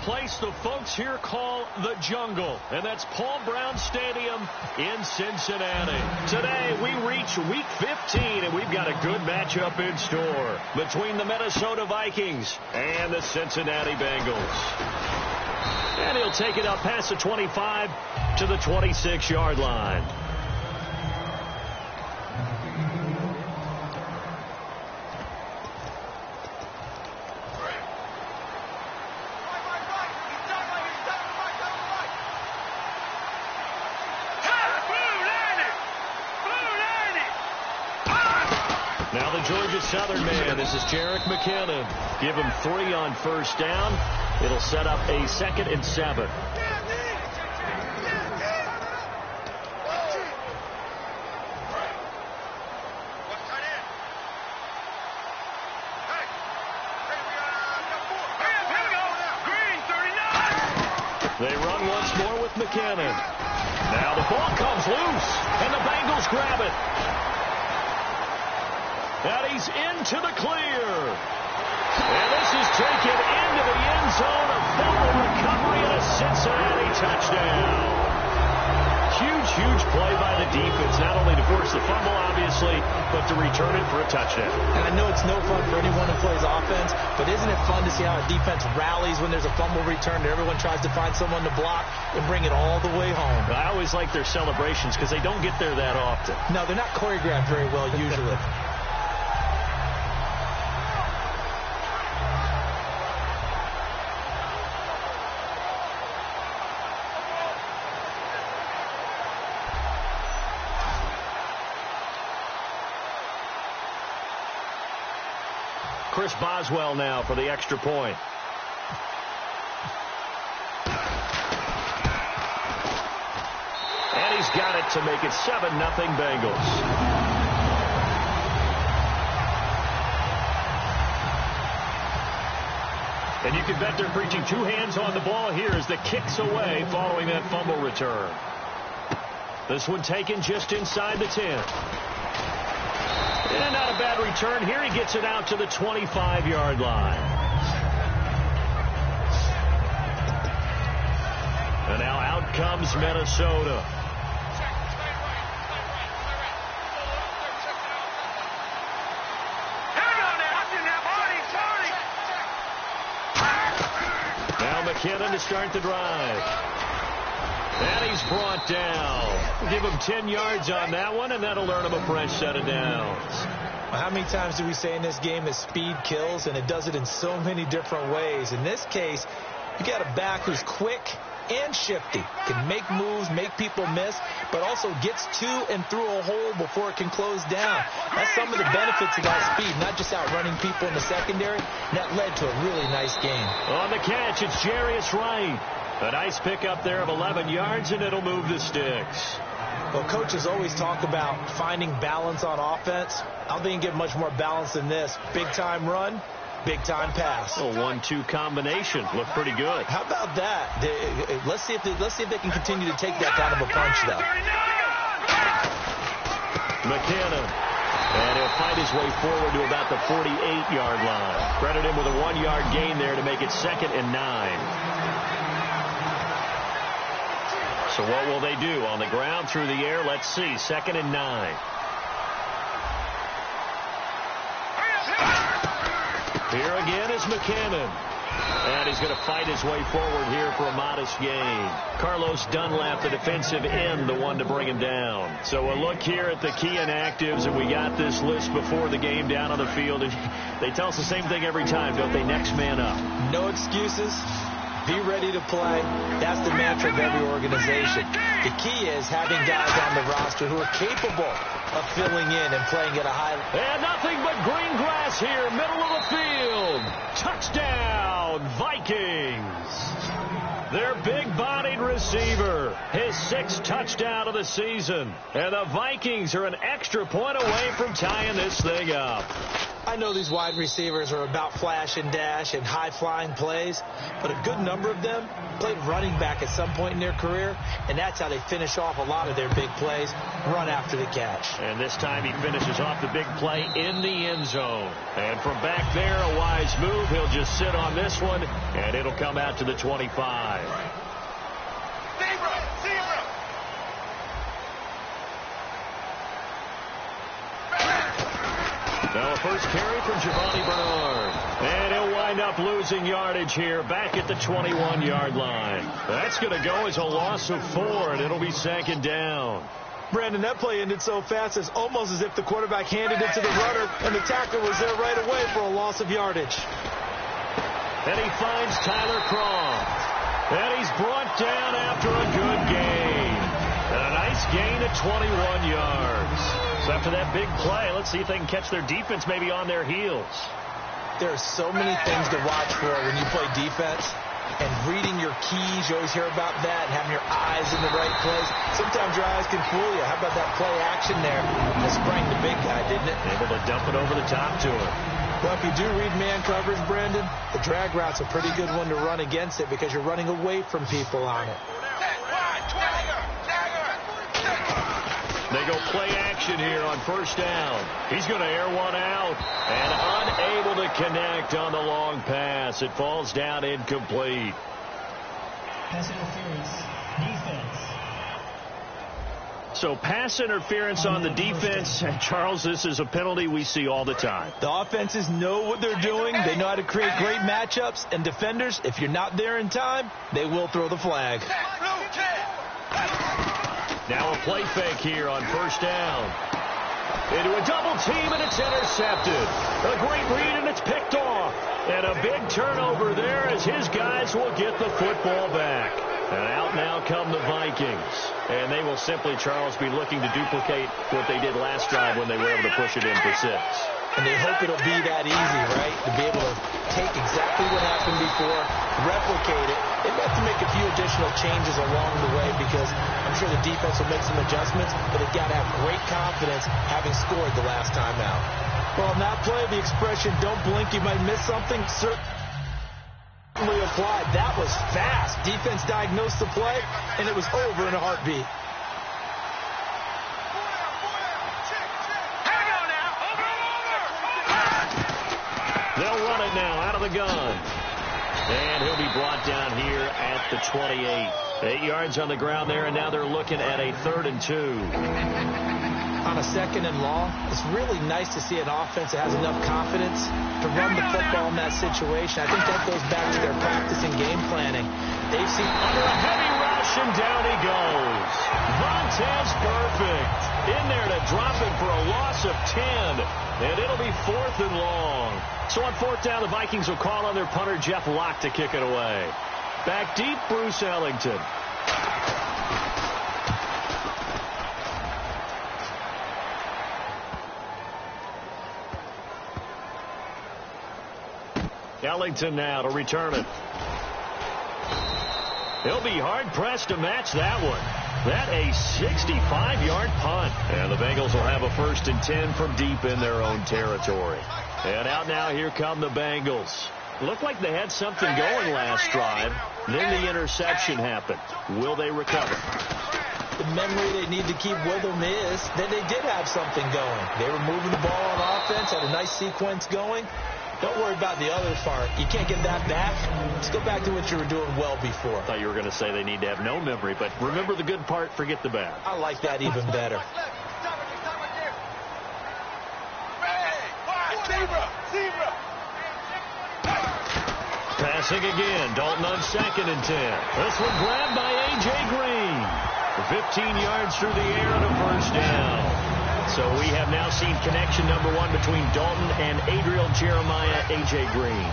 place the folks here call the Jungle, and that's Paul Brown Stadium in Cincinnati. Today, we reach Week 15, and we've got a good matchup in store between the Minnesota Vikings and the Cincinnati Bengals. And he'll take it up past the 25 to the 26-yard line. Now the Georgia Southern man, this is Jerick McKinnon. Give him 3 on first down. It'll set up a 2nd and 7. They run once more with McKinnon. Now the ball comes loose, and the Bengals grab it. And he's into the clear. And this is taken into the end zone. A fumble recovery and a Cincinnati touchdown. Huge play by the defense, not only to force the fumble, obviously, but to return it for a touchdown. And I know it's no fun for anyone who plays offense, but isn't it fun to see how a defense rallies when there's a fumble return and everyone tries to find someone to block and bring it all the way home? I always like their celebrations because they don't get there that often. No, they're not choreographed very well usually. Chris Boswell now for the extra point. And he's got it to make it 7-0 Bengals. And you can bet they're preaching 2 hands on the ball here as the kick's away following that fumble return. This one taken just inside the 10. And not a bad return here. He gets it out to the 25-yard line. And now out comes Minnesota. Now McKinnon to start the drive. And he's brought down. Give him 10 yards on that one, and that'll earn him a fresh set of downs. Well, how many times do we say in this game that speed kills, and it does it in so many different ways? In this case, you got a back who's quick and shifty, can make moves, make people miss, but also gets to and through a hole before it can close down. That's some of the benefits of that speed, not just outrunning people in the secondary. That led to a really nice game. On the catch, it's Jarius Wright. A nice pickup there of 11 yards, and it'll move the sticks. Well, coaches always talk about finding balance on offense. I don't think you get much more balance than this. Big-time run, big-time pass. A 1-2 combination. Looked pretty good. How about that? Let's see if they can continue to take that kind of a punch, though. McKinnon. And he'll fight his way forward to about the 48-yard line. Credit him with a 1-yard gain there to make it 2nd and 9. So what will they do? On the ground, through the air, let's see. 2nd and 9. Here again is McKinnon. And he's going to fight his way forward here for a modest gain. Carlos Dunlap, the defensive end, the one to bring him down. So a look here at the key inactives, and we got this list before the game down on the field. And they tell us the same thing every time, don't they? Next man up. No excuses. Be ready to play. That's the mantra of every organization. The key is having guys on the roster who are capable of filling in and playing at a high level. And nothing but green grass here, middle of the field. Touchdown, Vikings. Their big-bodied receiver receiver. His 6th touchdown of the season. And the Vikings are an extra point away from tying this thing up. I know these wide receivers are about flash and dash and high-flying plays, but a good number of them played running back at some point in their career, and that's how they finish off a lot of their big plays, run after the catch. And this time he finishes off the big play in the end zone. And from back there, a wise move. He'll just sit on this one, and it'll come out to the 25. Now a first carry from Giovanni Bernard. And he'll wind up losing yardage here back at the 21-yard line. That's going to go as a loss of 4, and it'll be 2nd down. Brandon, that play ended so fast, it's almost as if the quarterback handed it to the runner, and the tackler was there right away for a loss of yardage. And he finds Tyler Croft. And he's brought down after a good gain. And a nice gain at 21 yards. So after that big play, let's see if they can catch their defense maybe on their heels. There are so many things to watch for when you play defense. And reading your keys, you always hear about that, and having your eyes in the right place. Sometimes your eyes can fool you. How about that play action there? That sprang the big guy, didn't it? Able to dump it over the top to him. Well, if you do read man coverage, Brandon, the drag route's a pretty good one to run against it because you're running away from people on it. They go play action here on first down. He's going to air one out and unable to connect on the long pass. It falls down incomplete. Pass interference, defense. So pass interference on the defense. Charles, this is a penalty we see all the time. The offenses know what they're doing. They know how to create great matchups. And defenders, if you're not there in time, they will throw the flag. Now a play fake here on first down. Into a double team, and it's intercepted. A great read, and it's picked off. And a big turnover there as his guys will get the football back. And out now come the Vikings. And they will simply, Charles, be looking to duplicate what they did last drive when they were able to push it in for 6. And they hope it'll be that easy, right? To be able to take exactly what happened before, replicate it. They have to make a few additional changes along the way because I'm sure the defense will make some adjustments, but they've got to have great confidence having scored the last time out. Well, on that play, the expression, don't blink, you might miss something, certainly applied. That was fast. Defense diagnosed the play, and it was over in a heartbeat. They'll run it now out of the gun. And he'll be brought down here at the 28. 8 yards on the ground there, and now they're looking at a 3rd and 2. On a 2nd and long, it's really nice to see an offense that has enough confidence to run the football in that situation. I think that goes back to their practice and game planning. They've seen under a heavy rush, and down he goes. Vontez perfect. In there to drop it for a loss of 10. And it'll be 4th and long. So on 4th down, the Vikings will call on their punter, Jeff Locke, to kick it away. Back deep, Bruce Ellington. Ellington now to return it. He'll be hard-pressed to match that one. That a 65-yard punt. And the Bengals will have a 1st and 10 from deep in their own territory. And out now, here come the Bengals. Looked like they had something going last drive. Then the interception happened. Will they recover? The memory they need to keep with them is that they did have something going. They were moving the ball on offense, had a nice sequence going. Don't worry about the other part. You can't get that back. Let's go back to what you were doing well before. I thought you were going to say they need to have no memory, but remember the good part, forget the bad. I like that even better. Passing again. Dalton on 2nd and 10. This one grabbed by A.J. Green. 15 yards through the air and a 1st down. So we have now seen connection number 1 between Dalton and Adriel Jeremiah, A.J. Green.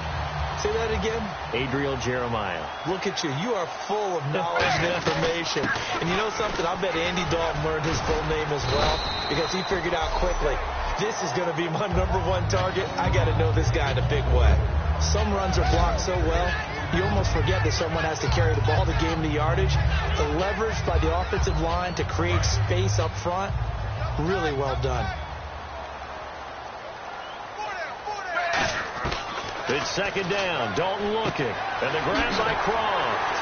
Say that again? Adriel Jeremiah. Look at you. You are full of knowledge and information. And you know something? I bet Andy Dalton learned his full name as well because he figured out quickly, this is going to be my number 1 target. I got to know this guy in a big way. Some runs are blocked so well, you almost forget that someone has to carry the ball to gain the yardage. The leverage by the offensive line to create space up front, really well done. It's second down. Dalton looking. And the grab by Croft.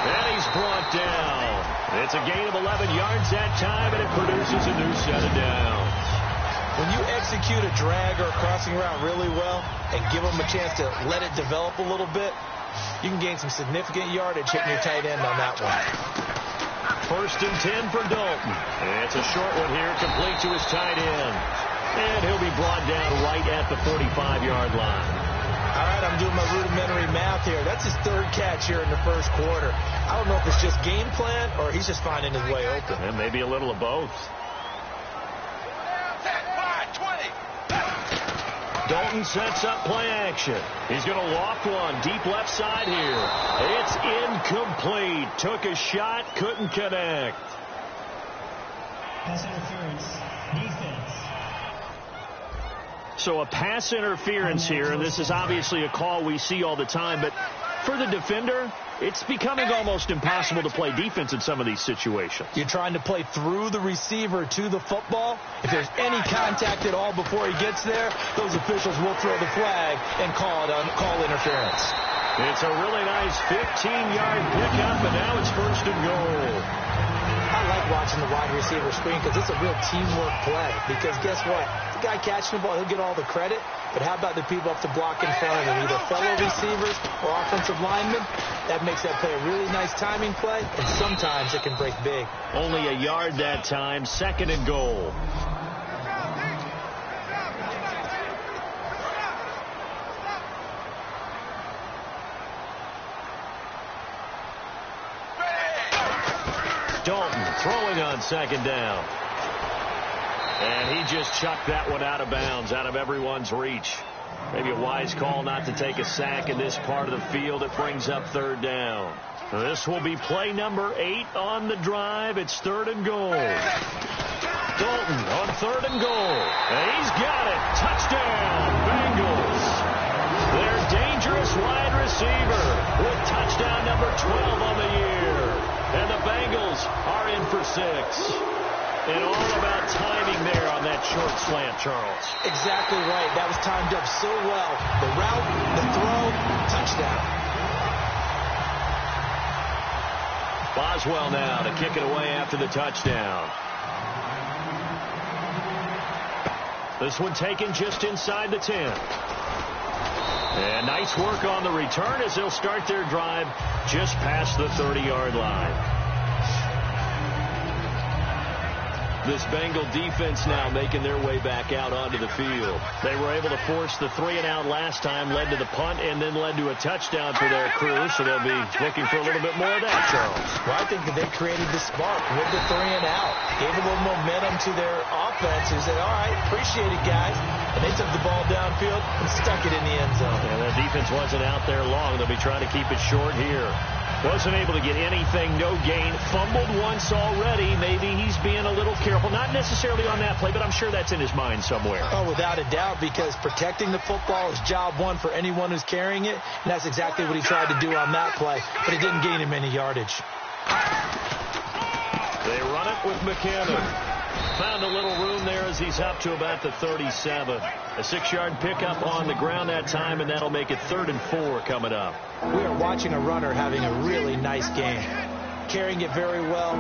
And he's brought down. It's a gain of 11 yards that time, and it produces a new set of downs. When you execute a drag or a crossing route really well and give them a chance to let it develop a little bit, you can gain some significant yardage hitting your tight end on that one. First and 10 for Dalton. And it's a short one here, complete to his tight end. And he'll be brought down right at the 45-yard line. All right, I'm doing my rudimentary math here. That's his third catch here in the first quarter. I don't know if it's just game plan or he's just finding his way open. And maybe a little of both. Dalton sets up play action. He's going to loft one deep left side here. It's incomplete. Took a shot, couldn't connect. Pass interference. Defense. So a pass interference here, and this is obviously a call we see all the time, but for the defender, it's becoming almost impossible to play defense in some of these situations. You're trying to play through the receiver to the football. If there's any contact at all before he gets there, those officials will throw the flag and call interference. It's a really nice 15-yard pickup, and now it's first and goal. I like watching the wide receiver screen because it's a real teamwork play. Because guess what? The guy catching the ball, he'll get all the credit. But how about the people up to block in front of him, either fellow receivers or offensive linemen? That makes that play a really nice timing play, and sometimes it can break big. Only a yard that time, second and goal. Dalton throwing on second down. And he just chucked that one out of bounds, out of everyone's reach. Maybe a wise call not to take a sack in this part of the field. It brings up third down. This will be play number 8 on the drive. It's third and goal. Dalton on third and goal. And he's got it. Touchdown, Bengals. Their dangerous wide receiver with touchdown number 12 on the year. And the Bengals are in for 6. And all about timing there on that short slant, Charles. Exactly right. That was timed up so well. The route, the throw, touchdown. Boswell now to kick it away after the touchdown. This one taken just inside the 10. And nice work on the return as they'll start their drive just past the 30-yard line. This Bengal defense now making their way back out onto the field. They were able to force the 3-and-out last time, led to the punt, and then led to a touchdown for their crew, so they'll be looking for a little bit more of that, Charles. Well, I think that they created the spark with the 3-and-out, gave a little momentum to their offense, who said, all right, appreciate it, guys. And they took the ball downfield and stuck it in the end zone. And their defense wasn't out there long. They'll be trying to keep it short here. Wasn't able to get anything, no gain. Fumbled once already. Maybe he's being a little careful. Not necessarily on that play, but I'm sure that's in his mind somewhere. Oh, without a doubt, because protecting the football is job one for anyone who's carrying it. And that's exactly what he tried to do on that play, but it didn't gain him any yardage. They run it with McKinnon. Found a little room there as he's up to about the 37. A 6-yard pickup on the ground that time, and that'll make it 3rd and 4 coming up. We are watching a runner having a really nice game. Carrying it very well.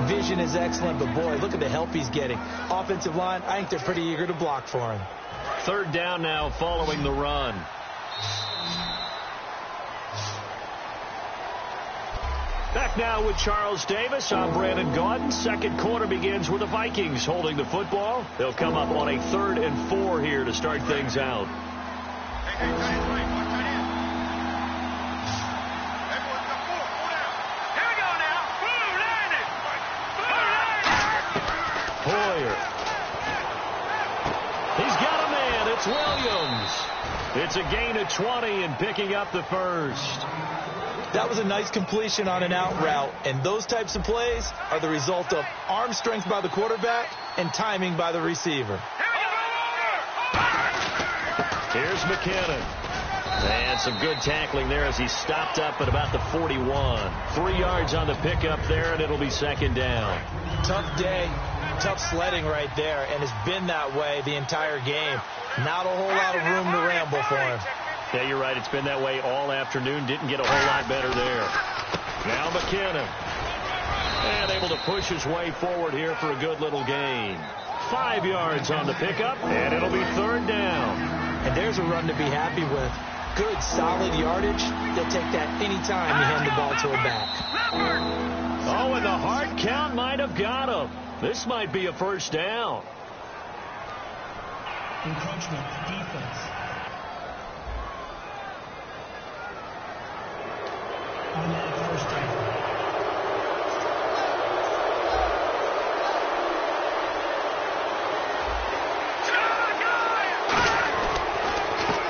Vision is excellent, but boy, look at the help he's getting. Offensive line, I think they're pretty eager to block for him. 3rd down now following the run. Back now with Charles Davis. I'm Brandon Gaudin. Second quarter begins with the Vikings holding the football. They'll come up on a 3rd and 4 here to start things out. Hoyer. He's got a man. It's Williams. It's a gain of 20 and picking up the first. That was a nice completion on an out route, and those types of plays are the result of arm strength by the quarterback and timing by the receiver. Here's McKinnon. And some good tackling there as he stopped up at about the 41. 3 yards on the pickup there, and it'll be second down. Tough day, tough sledding right there, and it's been that way the entire game. Not a whole lot of room to ramble for him. Yeah, you're right. It's been that way all afternoon. Didn't get a whole lot better there. Now McKinnon. And able to push his way forward here for a good little gain. 5 yards on the pickup, and it'll be third down. And there's a run to be happy with. Good, solid yardage. They'll take that anytime you hand the ball to a back. Oh, and the hard count might have got him. This might be a first down. Encroachment defense. Automatic first down.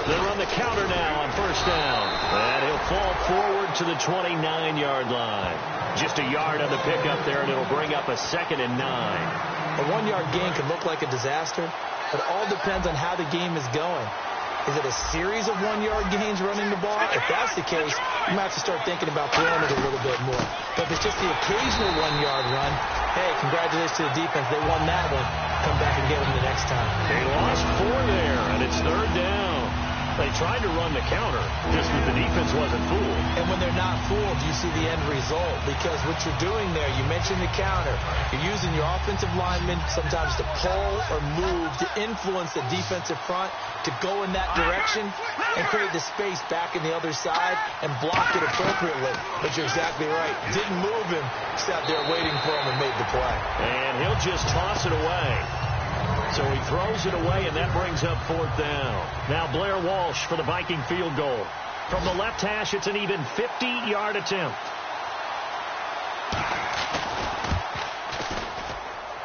They're on the counter now on first down. And he'll fall forward to the 29-yard line. Just a yard on the pickup there, and it'll bring up a 2nd and 9. A 1-yard gain can look like a disaster, but it all depends on how the game is going. Is it a series of 1-yard gains running the ball? If that's the case, you might have to start thinking about throwing it a little bit more. But if it's just the occasional 1-yard run, hey, congratulations to the defense. They won that one. Come back and get them the next time. They lost 4 there, and it's third down. They tried to run the counter, just that the defense wasn't fooled. And when they're not fooled, you see the end result. Because what you're doing there, you mentioned the counter. You're using your offensive linemen sometimes to pull or move to influence the defensive front to go in that direction and create the space back in the other side and block it appropriately. But you're exactly right. Didn't move him, sat there waiting for him and made the play. And he'll just toss it away. So he throws it away, and that brings up fourth down. Now Blair Walsh for the Viking field goal. From the left hash, it's an even 50-yard attempt.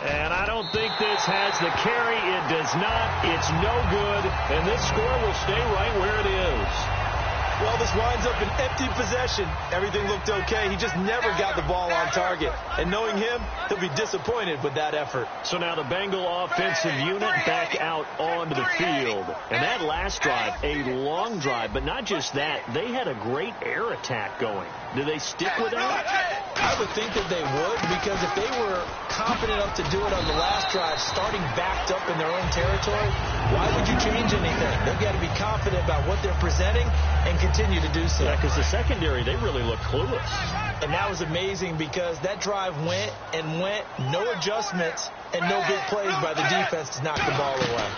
And I don't think this has the carry. It does not. It's no good. And this score will stay right where it is. Well, this winds up an empty possession. Everything looked okay. He just never got the ball on target. And knowing him, he'll be disappointed with that effort. So now the Bengal offensive unit back out onto the field. And that last drive, a long drive, but not just that. They had a great air attack going. Do they stick with that? I would think that they would, because if they were confident enough to do it on the last drive, starting backed up in their own territory, why would you change anything? They've got to be confident about what they're presenting and continue to do so. Yeah, because the secondary, they really look clueless. And that was amazing because that drive went and went, no adjustments, and no big plays by the defense to knock the ball away.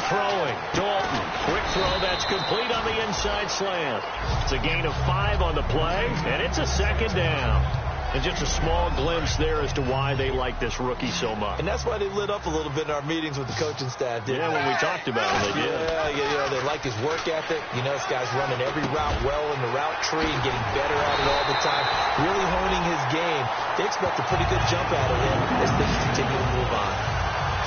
Throwing, Dalton, quick throw, that's complete on the inside slant. It's a gain of 5 on the play, and it's a second down. And just a small glimpse there as to why they like this rookie so much. And that's why they lit up a little bit in our meetings with the coaching staff, didn't they? Yeah, when we talked about him, they did. Yeah, they like his work ethic. You know, this guy's running every route well in the route tree and getting better at it all the time, really honing his game. They expect a pretty good jump out of him as things continue to move on.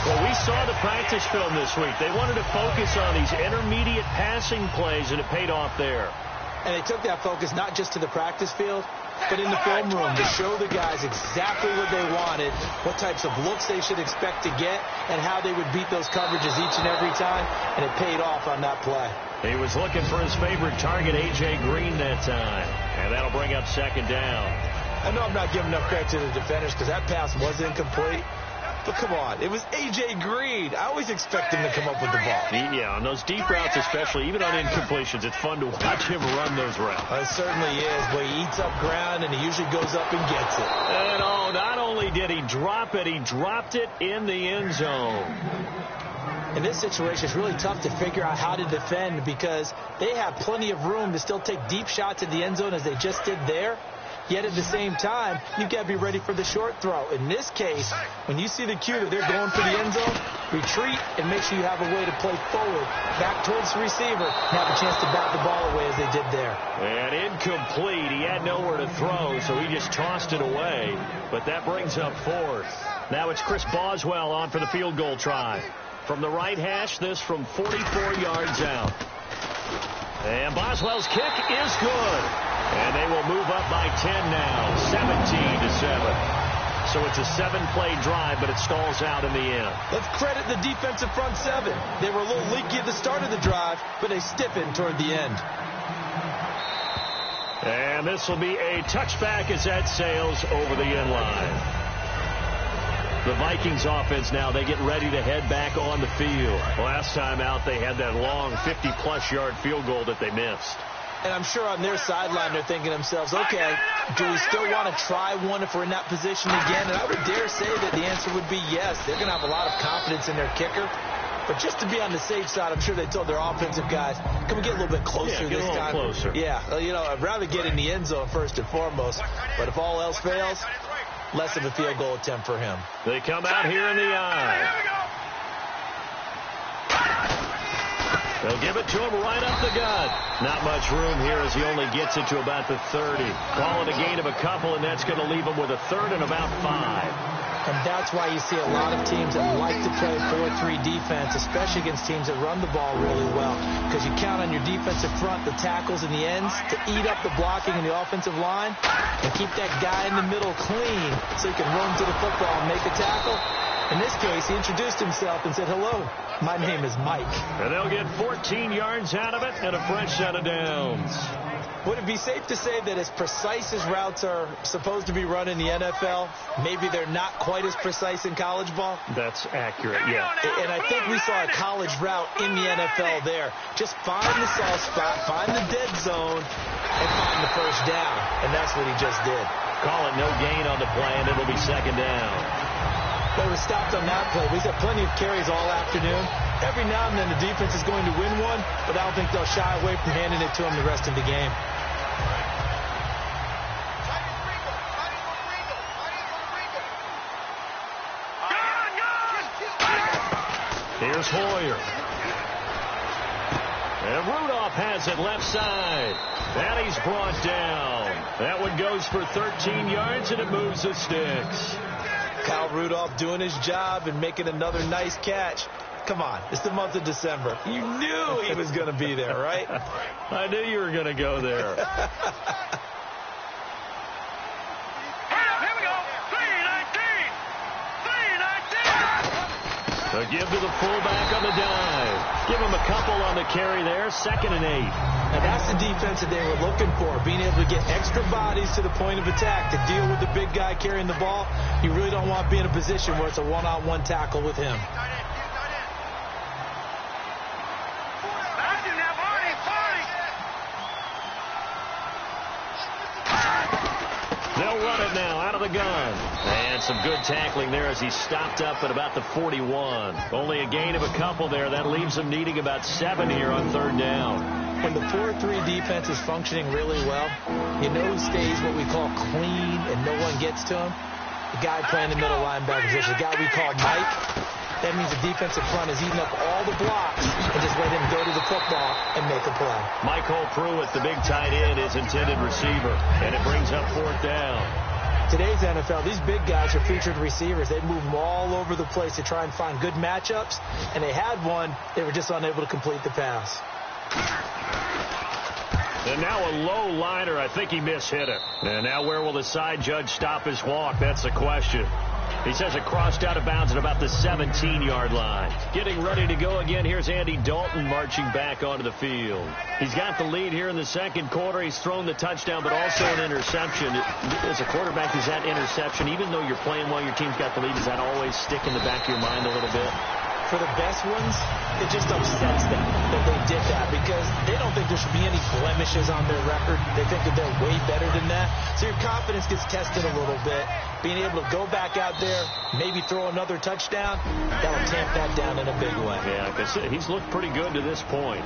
Well, we saw the practice film this week. They wanted to focus on these intermediate passing plays, and it paid off there. And they took that focus not just to the practice field, but in the film room to show the guys exactly what they wanted, what types of looks they should expect to get, and how they would beat those coverages each and every time, and it paid off on that play. He was looking for his favorite target, A.J. Green, that time, and that'll bring up second down. I know I'm not giving enough credit to the defenders because that pass was incomplete. But come on, it was A.J. Green. I always expect him to come up with the ball. Yeah, on those deep routes especially, even on incompletions, it's fun to watch him run those routes. It certainly is, but he eats up ground, and he usually goes up and gets it. And not only did he drop it, he dropped it in the end zone. In this situation, it's really tough to figure out how to defend because they have plenty of room to still take deep shots at the end zone as they just did there. Yet at the same time, you've got to be ready for the short throw. In this case, when you see the cue that they're going for the end zone, retreat and make sure you have a way to play forward, back towards the receiver, and have a chance to bat the ball away as they did there. And incomplete. He had nowhere to throw, so he just tossed it away. But that brings up fourth. Now it's Chris Boswell on for the field goal try. From the right hash, this from 44 yards out. And Boswell's kick is good. And they will move up by 10 now, 17-7. So it's a 7-play drive, but it stalls out in the end. Let's credit the defensive front seven. They were a little leaky at the start of the drive, but they stiffened toward the end. And this will be a touchback as that sails over the end line. The Vikings offense now, they get ready to head back on the field. Last time out, they had that long 50-plus yard field goal that they missed. And I'm sure on their sideline, they're thinking to themselves, okay, do we still want to try one if we're in that position again? And I would dare say that the answer would be yes. They're going to have a lot of confidence in their kicker. But just to be on the safe side, I'm sure they told their offensive guys, can we get a little bit closer this time? Closer. Yeah, you know, I'd rather get in the end zone first and foremost. But if all else fails, less of a field goal attempt for him. They come out here in the eye. They'll give it to him right up the gut. Not much room here as he only gets it to about the 30. Call it a gain of a couple, and that's going to leave him with a third and about 5. And that's why you see a lot of teams that like to play 4-3 defense, especially against teams that run the ball really well. Because you count on your defensive front, the tackles and the ends, to eat up the blocking in the offensive line and keep that guy in the middle clean so he can run to the football and make a tackle. In this case, he introduced himself and said, hello, my name is Mike. And they'll get 14 yards out of it and a fresh set of downs. Would it be safe to say that as precise as routes are supposed to be run in the NFL, maybe they're not quite as precise in college ball? That's accurate, yeah. And I think we saw a college route in the NFL there. Just find the soft spot, find the dead zone, and find the first down. And that's what he just did. Call it no gain on the play, and it'll be second down. They were stopped on that play. We've had plenty of carries all afternoon. Every now and then the defense is going to win one, but I don't think they'll shy away from handing it to them the rest of the game. Here's Hoyer. And Rudolph has it left side. And he's brought down. That one goes for 13 yards, and it moves the sticks. Kyle Rudolph doing his job and making another nice catch. Come on, it's the month of December. You knew he was going to be there, right? I knew you were going to go there. They'll give to the fullback on the dive. Give him a couple on the carry there, 2nd and 8. Now that's the defense that they were looking for, being able to get extra bodies to the point of attack to deal with the big guy carrying the ball. You really don't want to be in a position where it's a one-on-one tackle with him. They'll run it now out of the gun. And some good tackling there as he stopped up at about the 41. Only a gain of a couple there. That leaves them needing about 7 here on 3rd down. When the 4-3 defense is functioning really well, you know who stays what we call clean and no one gets to him? The guy playing the middle linebacker position, the guy we call Mike. That means the defensive front is eating up all the blocks and just let him go to the football and make a play. Michael Pruitt, the big tight end, is intended receiver, and it brings up 4th down. Today's NFL, these big guys are featured receivers. They move them all over the place to try and find good matchups, and they had one. They were just unable to complete the pass. And now a low liner. I think he mishit it. And now where will the side judge stop his walk? That's the question. He says it crossed out of bounds at about the 17-yard line. Getting ready to go again. Here's Andy Dalton marching back onto the field. He's got the lead here in the 2nd quarter. He's thrown the touchdown, but also an interception. As a quarterback, is that interception, even though you're playing while your team's got the lead, does that always stick in the back of your mind a little bit? For the best ones, it just upsets them that they did that because they don't think there should be any blemishes on their record. They think that they're way better than that. So your confidence gets tested a little bit. Being able to go back out there, maybe throw another touchdown, that'll tamp that down in a big way. Yeah, because he's looked pretty good to this point.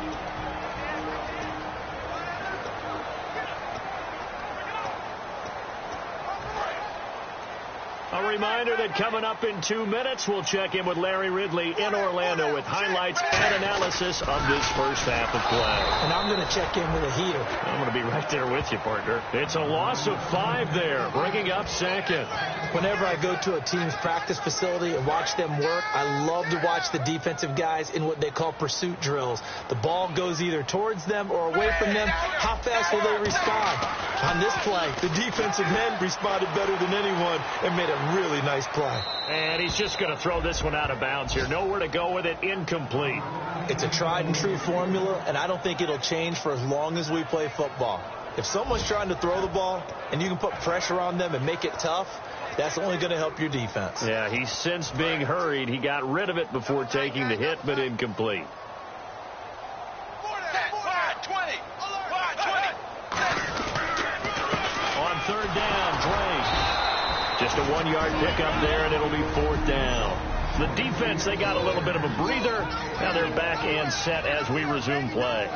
A reminder that coming up in 2 minutes, we'll check in with Larry Ridley in Orlando with highlights and analysis of this first half of play. And I'm going to check in with a heater. I'm going to be right there with you, partner. It's a loss of 5 there, bringing up 2nd. Whenever I go to a team's practice facility and watch them work, I love to watch the defensive guys in what they call pursuit drills. The ball goes either towards them or away from them. How fast will they respond? On this play, the defensive end responded better than anyone and made a really nice play. And he's just going to throw this one out of bounds here. Nowhere to go with it. Incomplete. It's a tried and true formula, and I don't think it'll change for as long as we play football. If someone's trying to throw the ball and you can put pressure on them and make it tough, that's only going to help your defense. Yeah, he's sensed being hurried. He got rid of it before taking the hit, but incomplete. On third down, Drake. Just a 1-yard pickup there, and it'll be 4th down. The defense, they got a little bit of a breather. Now they're back and set as we resume play.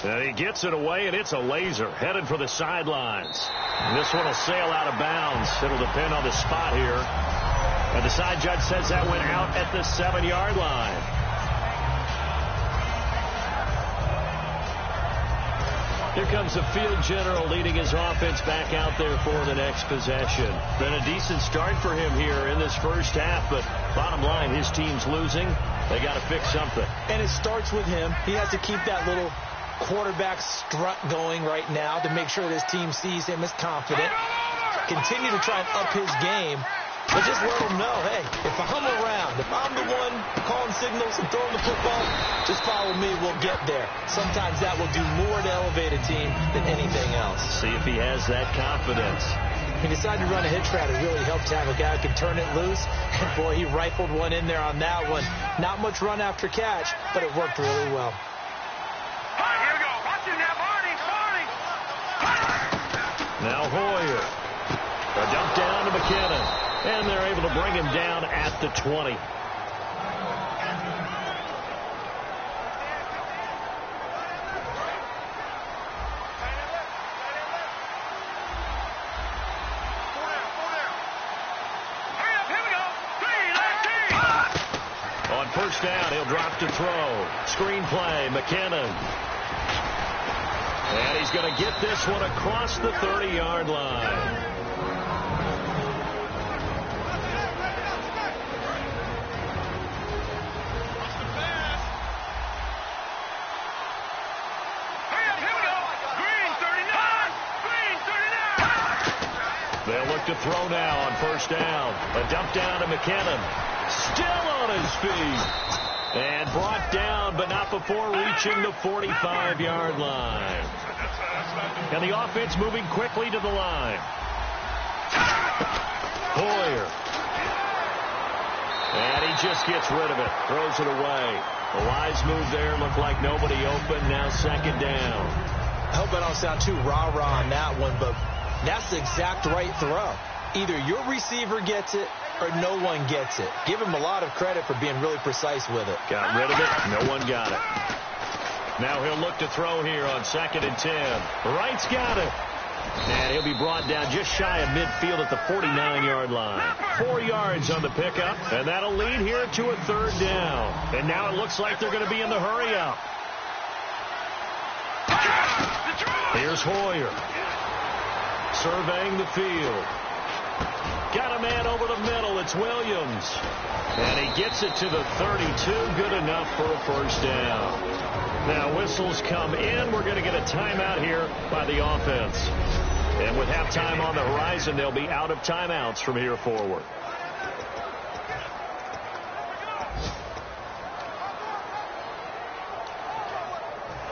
And he gets it away, and it's a laser headed for the sidelines. And this one will sail out of bounds. It'll depend on the spot here. And the side judge says that went out at the 7-yard line. Here comes the field general leading his offense back out there for the next possession. Been a decent start for him here in this first half, but bottom line, his team's losing. They got to fix something. And it starts with him. He has to keep that little quarterback strut going right now to make sure this team sees him as confident. Continue to try and up his game, but just let him know, hey, if I'm around, if I'm the one calling signals and throwing the football, just follow me, we'll get there. Sometimes that will do more to elevate a team than anything else. See if he has that confidence. He decided to run a hitch route. It really helped to have a guy who can turn it loose. And, boy, he rifled one in there on that one. Not much run after catch, but it worked really well. Now Hoyer. A dump down to McKinnon. And they're able to bring him down at the 20. On first down, he'll drop to throw. Screen play, McKinnon. And he's going to get this one across the 30-yard line. They'll look to throw now on first down. A dump down to McKinnon. Still on his feet. And brought down, but not before reaching the 45-yard line. And the offense moving quickly to the line. Hoyer. And he just gets rid of it. Throws it away. A wise move there. Looked like nobody open. Now 2nd down. I hope I don't sound too rah-rah on that one, but that's the exact right throw. Either your receiver gets it or no one gets it. Give him a lot of credit for being really precise with it. Got rid of it. No one got it. Now he'll look to throw here on 2nd and 10. Wright's got it. And he'll be brought down just shy of midfield at the 49-yard line. 4 yards on the pickup, and that'll lead here to a 3rd down. And now it looks like they're going to be in the hurry-up. Here's Hoyer. Surveying the field. Got a man over the middle. It's Williams. And he gets it to the 32. Good enough for a first down. Now whistles come in. We're going to get a timeout here by the offense. And with halftime on the horizon, they'll be out of timeouts from here forward.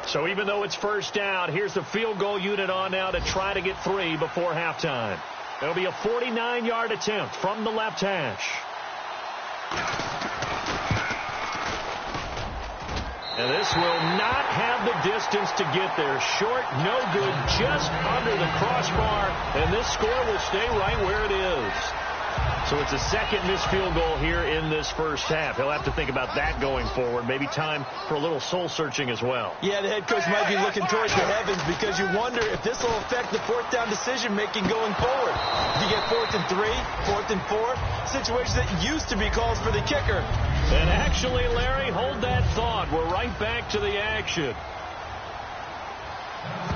So even though it's first down, here's the field goal unit on now to try to get 3 before halftime. It'll be a 49-yard attempt from the left hash. And this will not have the distance to get there. Short, no good, just under the crossbar. And this score will stay right where it is. So it's a second missed field goal here in this first half. He'll have to think about that going forward. Maybe time for a little soul-searching as well. Yeah, the head coach might be looking towards the heavens because you wonder if this will affect the fourth down decision-making going forward. If you get 4th and 3, 4th and 4, situations that used to be calls for the kicker. And actually, Larry, hold that thought. We're right back to the action.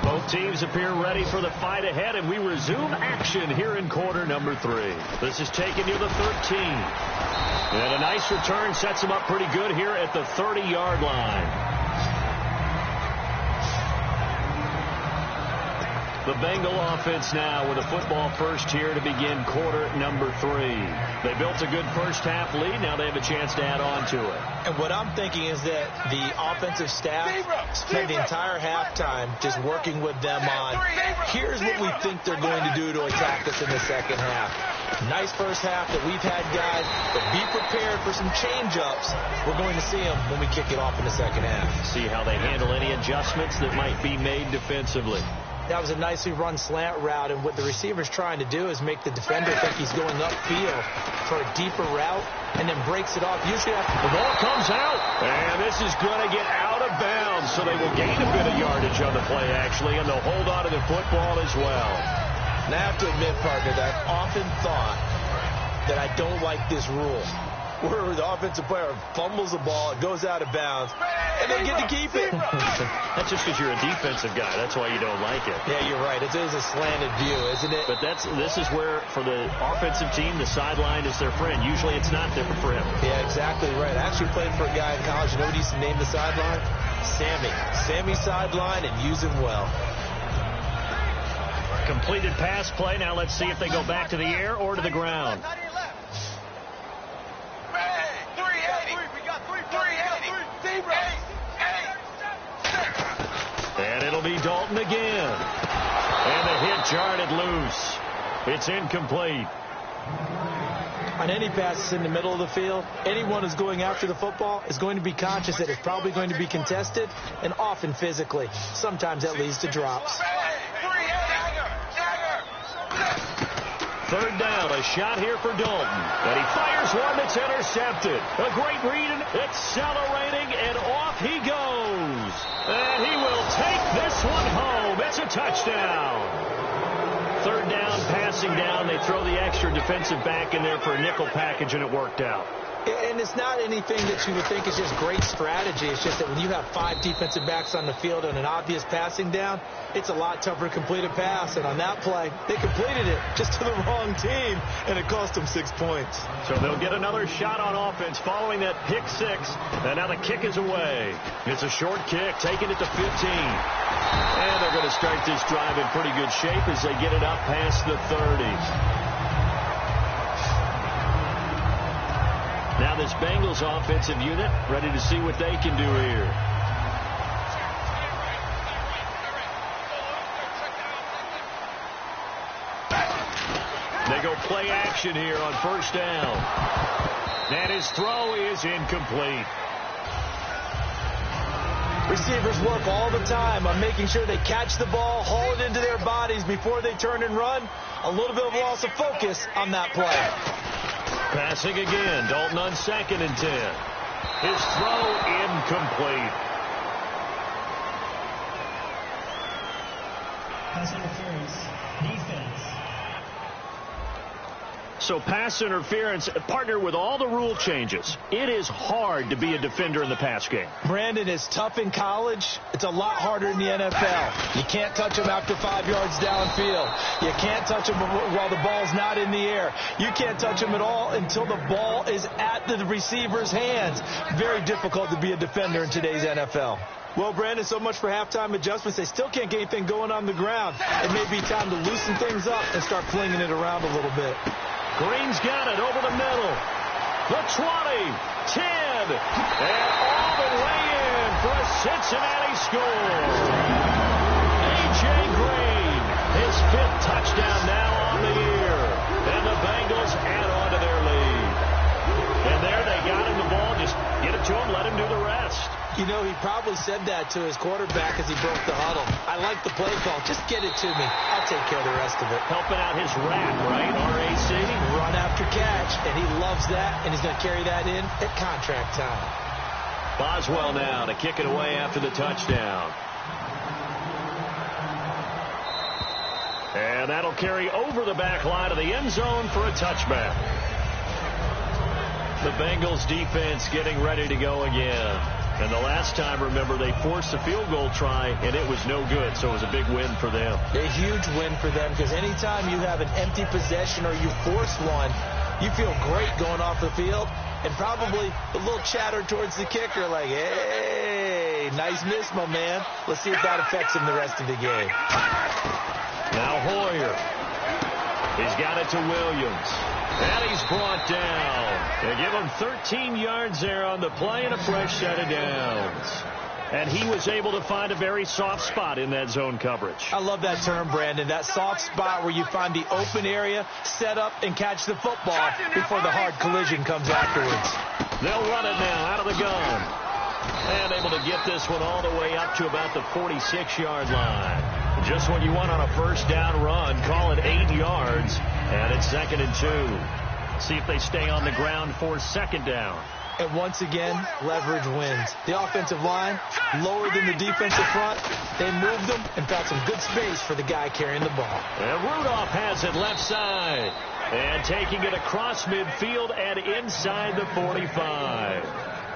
Both teams appear ready for the fight ahead, and we resume action here in quarter number 3. This is taken near the 13. And a nice return sets them up pretty good here at the 30-yard line. The Bengal offense now with a football first here to begin quarter number 3. They built a good first half lead. Now they have a chance to add on to it. And what I'm thinking is that the offensive staff spent the entire halftime just working with them on, here's what we think they're going to do to attack us in the second half. Nice first half that we've had, guys, but be prepared for some change-ups. We're going to see them when we kick it off in the second half. See how they handle any adjustments that might be made defensively. That was a nicely run slant route, and what the receiver's trying to do is make the defender think he's going upfield for a deeper route and then breaks it off. Usually the ball comes out, and this is going to get out of bounds, so they will gain a bit of yardage on the play, actually, and they'll hold on to the football as well. And I have to admit, partner, that I've often thought that I don't like this rule, where the offensive player fumbles the ball, it goes out of bounds, and they get to keep it. That's just because you're a defensive guy. That's why you don't like it. Yeah, you're right. It is a slanted view, isn't it? But this is where, for the offensive team, the sideline is their friend. Usually it's not different for him. Yeah, exactly right. I actually played for a guy in college. You know what he used to name the sideline? Sammy. Sammy sideline, and use him well. Completed pass play. Now let's see if they go back to the air or to the ground. And it'll be Dalton again. And the hit jarred it loose. It's incomplete. On any passes in the middle of the field, anyone who's going after the football is going to be conscious that it's probably going to be contested, and often physically. Sometimes that leads to drops. Third down, a shot here for Dalton. And he fires one that's intercepted. A great read, accelerating, and off he goes. And he will take this one home. It's a touchdown. Third down, passing down. They throw the extra defensive back in there for a nickel package, and it worked out. And it's not anything that you would think is just great strategy. It's just that when you have 5 defensive backs on the field and an obvious passing down, it's a lot tougher to complete a pass. And on that play, they completed it just to the wrong team, and it cost them 6 points. So they'll get another shot on offense following that pick 6. And now the kick is away. It's a short kick, taking it to 15. And they're going to start this drive in pretty good shape as they get it up past the 30. Now this Bengals offensive unit ready to see what they can do here. They go play action here on first down. And his throw is incomplete. Receivers work all the time on making sure they catch the ball, haul it into their bodies before they turn and run. A little bit of loss of focus on that play. Passing again. Dalton on 2nd and 10. His throw incomplete. Pass interference. Defense. So pass interference, partner, with all the rule changes, it is hard to be a defender in the pass game. Brandon, is tough in college. It's a lot harder in the NFL. You can't touch them after 5 yards downfield. You can't touch them while the ball's not in the air. You can't touch them at all until the ball is at the receiver's hands. Very difficult to be a defender in today's NFL. Well, Brandon, so much for halftime adjustments. They still can't get anything going on the ground. It may be time to loosen things up and start flinging it around a little bit. Green's got it over the middle. The 20, 10, and all the way in for a Cincinnati score. A.J. Green, his 5th touchdown now on the year. And the Bengals add on to their lead. And there they got him the ball. Just get it to him, let him do the rest. You know, he probably said that to his quarterback as he broke the huddle. I like the play call. Just get it to me. I'll take care of the rest of it. Helping out his rack, right? RAC. Run after catch, and he loves that, and he's going to carry that in at contract time. Boswell now to kick it away after the touchdown. And that'll carry over the back line of the end zone for a touchback. The Bengals defense getting ready to go again. And the last time, remember, they forced a field goal try, and it was no good, so it was a big win for them. A huge win for them, because anytime you have an empty possession or you force one, you feel great going off the field, and probably a little chatter towards the kicker like, hey, nice miss, my man. Let's see if that affects him the rest of the game. Now Hoyer. He's got it to Williams. And he's brought down. They give him 13 yards there on the play and a fresh set of downs. And he was able to find a very soft spot in that zone coverage. I love that term, Brandon. That soft spot where you find the open area, set up, and catch the football before the hard collision comes afterwards. They'll run it now out of the gun. And able to get this one all the way up to about the 46-yard line. Just what you want on a first down run. Call it 8 yards. And it's 2nd and 2. See if they stay on the ground for second down. And once again, leverage wins. The offensive line, lower than the defensive front. They moved them and found some good space for the guy carrying the ball. And Rudolph has it left side. And taking it across midfield and inside the 45.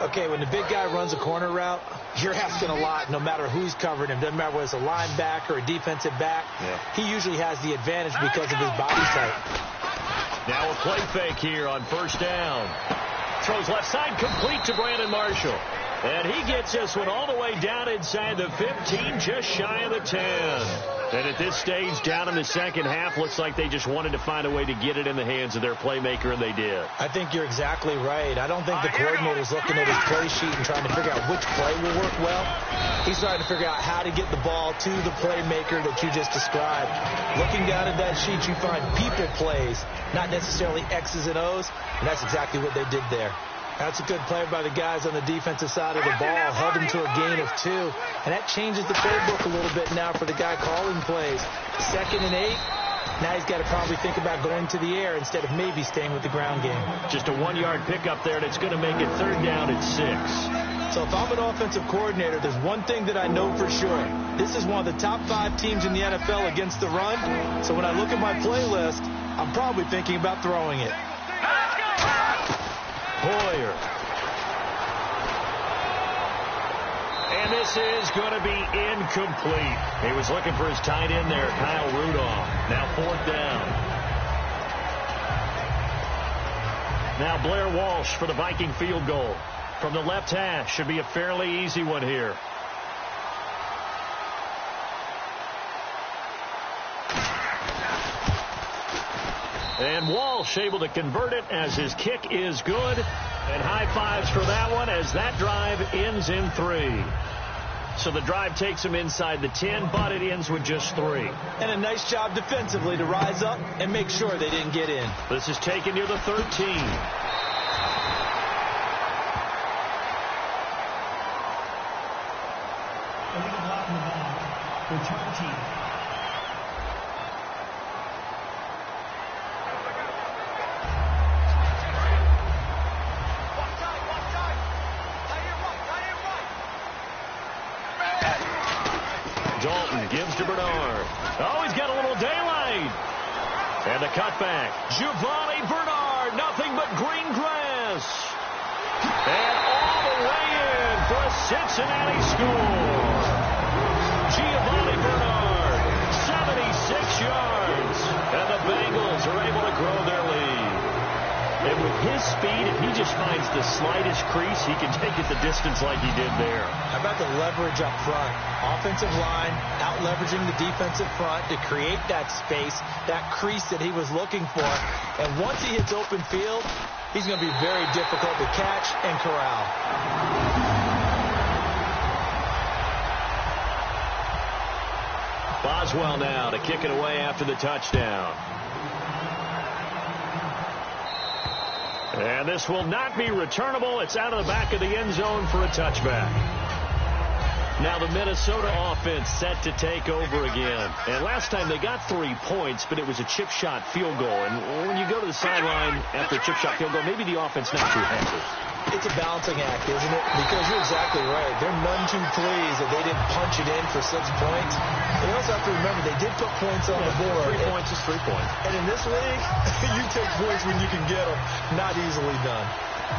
Okay, when the big guy runs a corner route, you're asking a lot no matter who's covering him. Doesn't matter whether it's a linebacker or a defensive back. Yeah. He usually has the advantage because of his body type. Now a play fake here on first down. Throws left side complete to Brandon Marshall. And he gets this one all the way down inside the 15, just shy of the 10. And at this stage, down in the second half, looks like they just wanted to find a way to get it in the hands of their playmaker, and they did. I think you're exactly right. I don't think the coordinator's looking at his play sheet and trying to figure out which play will work well. He's trying to figure out how to get the ball to the playmaker that you just described. Looking down at that sheet, you find people plays, not necessarily X's and O's, and that's exactly what they did there. That's a good play by the guys on the defensive side of the ball. Held him to a gain of 2. And that changes the playbook a little bit now for the guy calling plays. 2nd and 8. Now he's got to probably think about going to the air instead of maybe staying with the ground game. Just a 1-yard pickup there, and it's going to make it 3rd down at 6. So if I'm an offensive coordinator, there's one thing that I know for sure. This is one of the top 5 teams in the NFL against the run. So when I look at my playlist, I'm probably thinking about throwing it. Hoyer. And this is going to be incomplete. He was looking for his tight end there, Kyle Rudolph. Now 4th down. Now Blair Walsh for the Viking field goal. From the left hash, should be a fairly easy one here. And Walsh able to convert it as his kick is good. And high fives for that one as that drive ends in 3. So the drive takes him inside the 10, but it ends with just 3. And a nice job defensively to rise up and make sure they didn't get in. This is taken near the 13. Illegal block in the ball. Return team. Dalton gives to Bernard. Oh, he's got a little daylight. And the cutback. Giovanni Bernard, nothing but green grass. And all the way in for a Cincinnati score. Giovanni Bernard, 76 yards. And the Bengals are able to grow their lead. And with his speed, if he just finds the slightest crease, he can take it the distance like he did there. How about the leverage up front? Offensive line out-leveraging the defensive front to create that space, that crease that he was looking for. And once he hits open field, he's going to be very difficult to catch and corral. Boswell now to kick it away after the touchdown. And this will not be returnable. It's out of the back of the end zone for a touchback. Now the Minnesota offense set to take over again. And last time they got 3 points, but it was a chip shot field goal. And when you go to the sideline after a chip shot field goal, maybe the offense not too happy. It's a balancing act, isn't it? Because you're exactly right. They're none too pleased that they didn't punch it in for 6 points. They also have to remember they did put points on the board. 3 points is 3 points. And in this league, you take points when you can get them. Not easily done.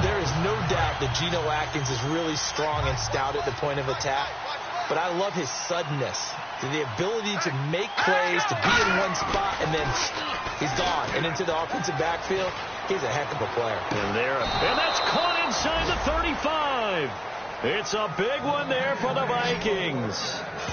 There is no doubt that Geno Atkins is really strong and stout at the point of attack. But I love his suddenness, the ability to make plays, to be in one spot, and then he's gone. And into the offensive backfield, he's a heck of a player. And that's caught inside the 35. It's a big one there for the Vikings.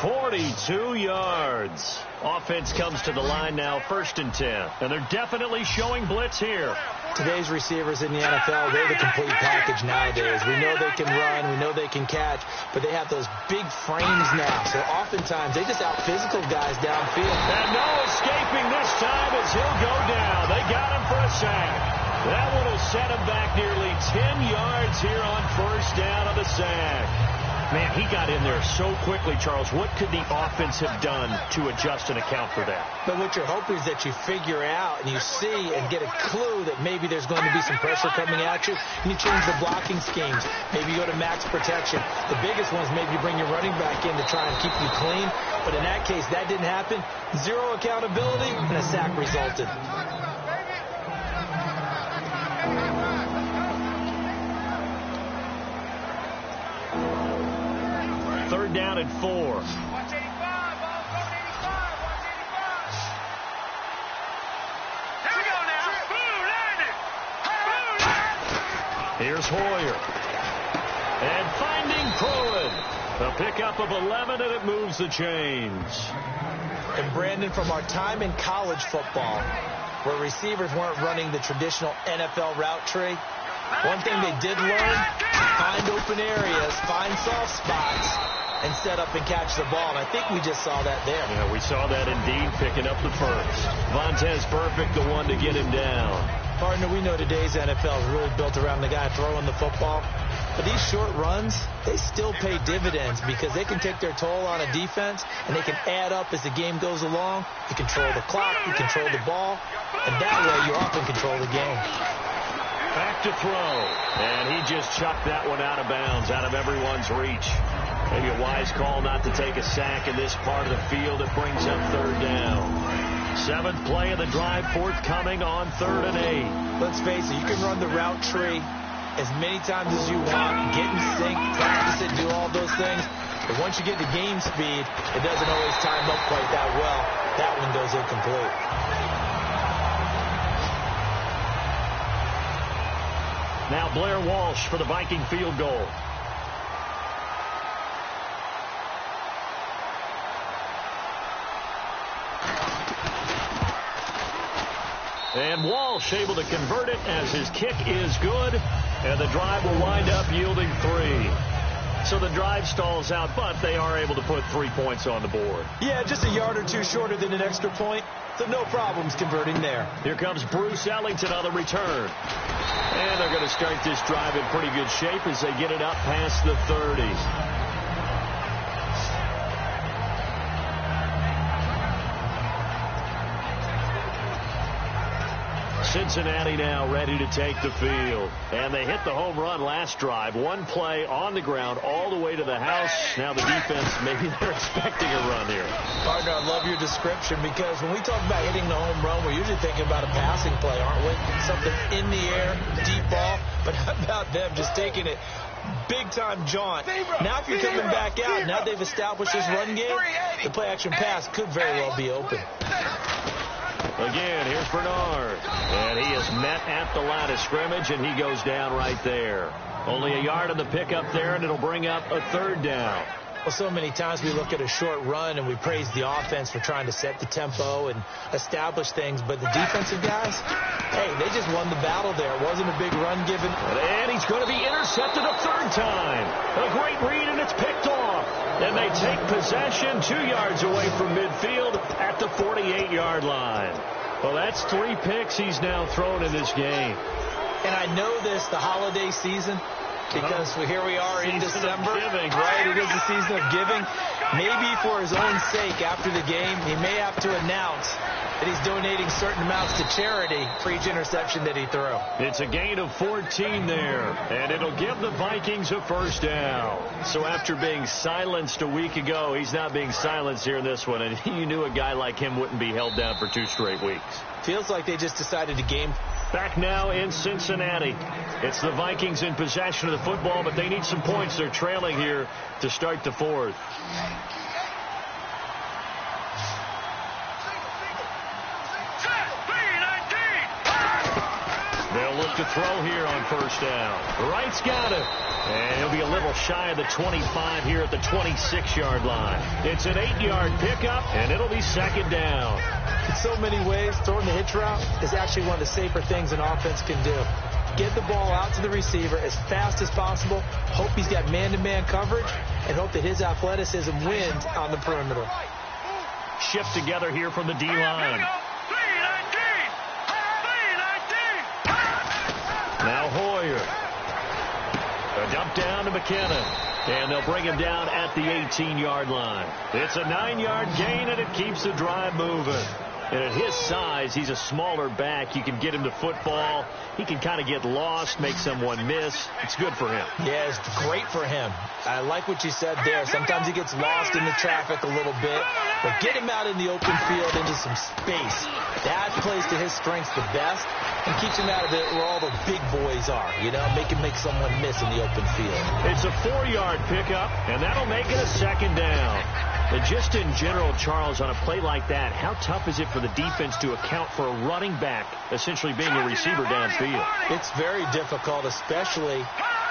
42 yards. Offense comes to the line now, 1st and 10. And they're definitely showing blitz here. Today's receivers in the NFL, they're the complete package nowadays. We know they can run, we know they can catch, but they have those big frames now. So oftentimes they just out-physical guys downfield. And no escaping this time as he'll go down. They got him for a sack. That one will set him back nearly 10 yards here on 1st down on the sack. Man, he got in there so quickly, Charles. What could the offense have done to adjust and account for that? But what you're hoping is that you figure out and you see and get a clue that maybe there's going to be some pressure coming at you, and you change the blocking schemes. Maybe you go to max protection. The biggest one is maybe you bring your running back in to try and keep you clean. But in that case, that didn't happen. 0 accountability, and a sack resulted. Third down and 4. Here's Hoyer. And finding Pruitt. A pickup of 11, and it moves the chains. And Brandon, from our time in college football, where receivers weren't running the traditional NFL route tree, one thing they did learn, find open areas, find soft spots, and set up and catch the ball. And I think we just saw that there. Yeah, we saw that indeed, picking up the first. Vontez Perfect, the one to get him down. Partner, we know today's NFL is really built around the guy throwing the football. But these short runs, they still pay dividends because they can take their toll on a defense, and they can add up as the game goes along. You control the clock, you control the ball, and that way you often control the game. Back to throw, and he just chucked that one out of bounds, out of everyone's reach. Maybe a wise call not to take a sack in this part of the field. It brings up 3rd down. 7th play of the drive, forthcoming on 3rd and 8. Let's face it, you can run the route tree as many times as you want, get in sync, practice it, do all those things. But once you get to game speed, it doesn't always time up quite that well. That one goes incomplete. Now Blair Walsh for the Viking field goal. And Walsh able to convert it as his kick is good. And the drive will wind up yielding 3. So the drive stalls out, but they are able to put 3 points on the board. Yeah, just a yard or two shorter than an extra point. So no problems converting there. Here comes Bruce Ellington on the return. And they're going to start this drive in pretty good shape as they get it up past the 30. Cincinnati now ready to take the field. And they hit the home run last drive. One play on the ground all the way to the house. Now the defense, maybe they're expecting a run here. Partner, I love your description because when we talk about hitting the home run, we're usually thinking about a passing play, aren't we? Something in the air, deep ball. But how about them just taking it big-time jaunt? Now if you're coming back out, now they've established this run game, the play-action pass could very well be open. Again, here's Bernard. And he is met at the line of scrimmage, and he goes down right there. Only a yard on the pickup there, and it'll bring up a 3rd down. Well, so many times we look at a short run and we praise the offense for trying to set the tempo and establish things. But the defensive guys, hey, they just won the battle there. It wasn't a big run given. And he's going to be intercepted a 3rd time. A great read, and it's picked off. And they take possession 2 yards away from midfield at the 48-yard line. Well, that's 3 picks he's now thrown in this game. And I know this, the holiday season, because here we are in Season of December. giving. Right, it is the season of giving. Maybe for his own sake after the game, he may have to announce that he's donating certain amounts to charity for each interception that he threw. It's a gain of 14 there, and it'll give the Vikings a first down. So after being silenced a week ago, he's not being silenced here in this one, and you knew a guy like him wouldn't be held down for 2 straight weeks. Feels like they just decided to game. Back now in Cincinnati. It's the Vikings in possession of the football, but they need some points. They're trailing here to start the 4th. They'll look to throw here on first down. Wright's got it. And he'll be a little shy of the 25 here at the 26-yard line. It's an 8-yard pickup, and it'll be second down. In so many ways, throwing the hitch route is actually one of the safer things an offense can do. Get the ball out to the receiver as fast as possible, hope he's got man-to-man coverage, and hope that his athleticism wins on the perimeter. Shift together here from the D-line. Now Hoyer. A dump down to McKinnon. And they'll bring him down at the 18-yard line. It's a 9-yard gain, and it keeps the drive moving. And at his size, he's a smaller back. You can get him to football. He can kind of get lost, make someone miss. It's good for him. Yeah, it's great for him. I like what you said there. Sometimes he gets lost in the traffic a little bit. But get him out in the open field into some space. That plays to his strengths the best and keeps him out of it where all the big boys are. You know, make someone miss in the open field. It's a 4-yard pickup, and that'll make it a second down. And just in general, Charles, on a play like that, how tough is it for the defense to account for a running back essentially being a receiver downfield? It's very difficult, especially